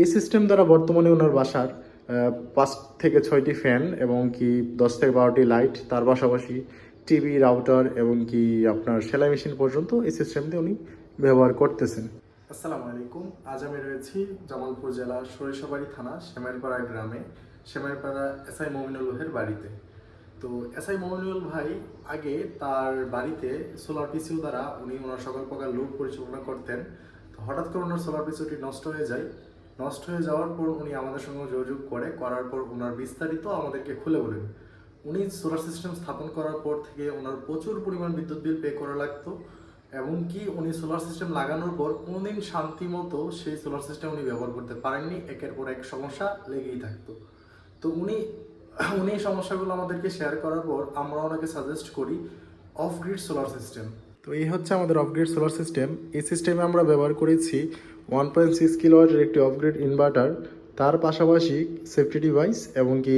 এই সিস্টেম দ্বারা বর্তমানে ওনার বাসার 5 থেকে 6টি ফ্যান এবং কি 10 থেকে 12টি লাইট, তার পাশাপাশি টিভি, রাউটার এবং কি আপনার সেলাই মেশিন পর্যন্ত এই সিস্টেম দিয়ে উনি ব্যবহার করতেছেন। আসসালামু আলাইকুম। আজ আমি রয়েছি জামালপুর জেলার সরিষাবাড়ি থানা সেমাইরপাড়া গ্রামে, সেমাইরপাড়া এসআই মমিনুল ভাইয়ের বাড়িতে। তো এসআই মমিনুল ভাই আগে তার বাড়িতে সোলার পিসিউ দ্বারা উনি ওনার সকল প্রকার লোড পরিচালনা করতেন। তো হঠাৎ করে ওনার সোলার পিসিউটি নষ্ট হয়ে যায়। নষ্ট হয়ে যাওয়ার পর উনি আমাদের সঙ্গে যোগাযোগ করার পর ওনার বিস্তারিত আমাদেরকে খুলে বলেন। উনি সোলার সিস্টেম স্থাপন করার পর থেকে ওনার প্রচুর পরিমাণ বিদ্যুৎ বিল পে করা লাগতো, এবং কি উনি সোলার সিস্টেম লাগানোর পর কোনোদিন শান্তি মতো সেই সোলার সিস্টেম উনি ব্যবহার করতে পারেননি। একের পর এক সমস্যা লেগেই থাকতো। তো উনি এই সমস্যাগুলো আমাদেরকে শেয়ার করার পর আমরা ওনাকে সাজেস্ট করি অফ গ্রিড সোলার সিস্টেম। তো এই হচ্ছে আমাদের অফ গ্রিড সোলার সিস্টেম। এই সিস্টেমে আমরা ব্যবহার করেছি 1.6 কিলোওয়াটের একটি অফ গ্রিড ইনভার্টার, তার পাশাপাশি সেফটি ডিভাইস এবং কি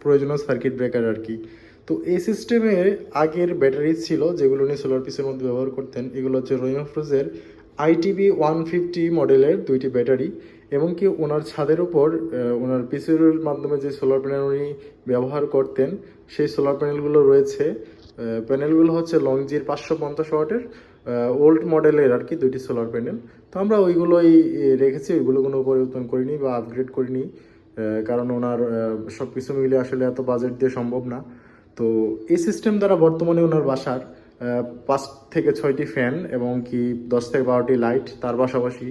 প্রয়োজনীয় সার্কিট ব্রেকার আর কি। তো এই সিস্টেমে আগের ব্যাটারি ছিল যেগুলো উনি সোলার পিসের মধ্যে ব্যবহার করতেন। এগুলো হচ্ছে রোইমাফ্রোজের ITB 150 মডেলের 2টি ব্যাটারি, এবং কি ওনার ছাদের উপর ওনার পিসের মাধ্যমে যে সোলার প্যানেল উনি ব্যবহার করতেন সেই সোলার প্যানেলগুলো রয়েছে। প্যানেলগুলো হচ্ছে লংজির 550 ওয়াটের ওল্ড মডেলের আর কি 2টি সোলার প্যানেল। তো আমরা ওইগুলোই রেখেছি, ওইগুলো কোনো পরিবর্তন করিনি বা আপগ্রেড করিনি, কারণ ওনার সব কিছু মিলে আসলে এত বাজেট দিয়ে সম্ভব না। তো এই সিস্টেম দ্বারা বর্তমানে ওনার বাসার 5 থেকে 6টি ফ্যান এবং কি 10 থেকে 12টি লাইট, তার পাশাপাশি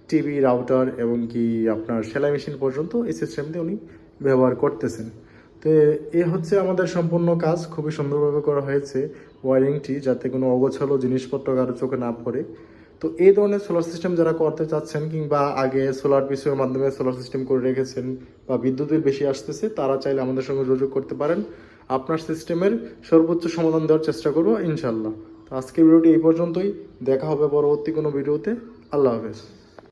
টিভি, রাউটার এবং কি আপনার সেলাই মেশিন পর্যন্ত এই সিস্টেম দিয়ে উনি ব্যবহার করতেছেন। তো এ হচ্ছে আমাদের সম্পূর্ণ কাজ, খুবই সুন্দরভাবে করা হয়েছে ওয়ারিংটি, যাতে কোনো অগোছালো জিনিসপত্র কারো চোখে না পড়ে। তো এই ধরনের সোলার সিস্টেম যারা করতে চাচ্ছেন কিংবা আগে সোলার পিসির মাধ্যমে সোলার সিস্টেম করে রেখেছেন বা বিদ্যুৎ বিল বেশি আসতেছে, তারা চাইলে আমাদের সঙ্গে যোগাযোগ করতে পারেন। আপনার সিস্টেমের সর্বোচ্চ সমাধান দেওয়ার চেষ্টা করবো ইনশাল্লাহ। তো আজকের ভিডিওটি এই পর্যন্তই, দেখা হবে পরবর্তী কোনো ভিডিওতে। আল্লাহ হাফেজ।